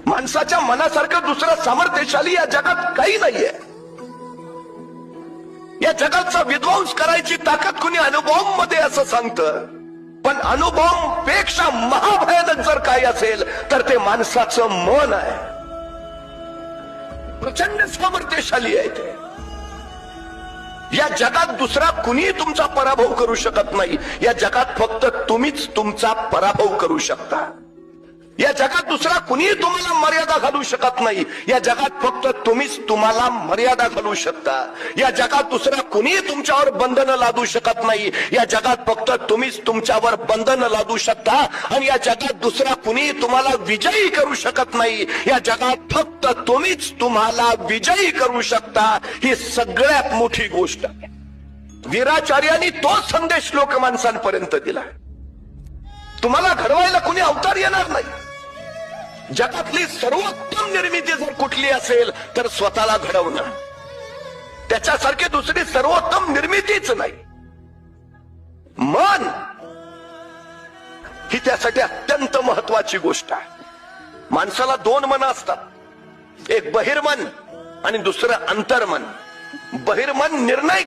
माणसाच्या मनासारखं दुसरं सामर्थ्यशाली या जगात काही नाहीये. या जगाचा विध्वंस करायची ताकद कुणी अणुबॉम्ब मध्ये असं सांगतं, पण अणुबॉम्ब पेक्षा महाभयानक जर काही असेल तर ते माणसाचं मन आहे. प्रचंड सामर्थ्यशाली आहे ते. या जगात दुसरा कुणी तुमचा पराभव करू शकत नाही. या जगात फक्त तुम्हीच तुमचा पराभव करू शकता. या जगात दुसरा कुणी तुम्हाला मर्यादा घालू शकत नाही. या जगात फक्त तुम्हीच तुम्हाला मर्यादा घालू शकता. या जगात दुसरा कुणी तुमच्यावर बंधनं लादू शकत नाही. या जगात फक्त तुम्हीच तुमच्यावर बंधनं लादू शकता. आणि या जगात दुसरा कुणी तुम्हाला विजयी करू शकत नाही. या जगात फक्त तुम्हीच तुम्हाला विजयी करू शकता. ही सगळ्यात मोठी गोष्ट आहे. वीराचार्यांनी तो संदेश लोक माणसांपर्यंत दिला. तुम्हाला घडवायला कुणी अवतार येणार नाही. जगातली सर्वोत्तम निर्मिती जर कुठली असेल तर स्वतःला घडवणं. त्याच्यासारखी दुसरी सर्वोत्तम निर्मितीच नाही. मन ही त्यासाठी अत्यंत महत्वाची गोष्ट आहे. माणसाला दोन मन असतात, एक बहिर्मन आणि दुसरं अंतर्मन. बहिर्मन निर्णय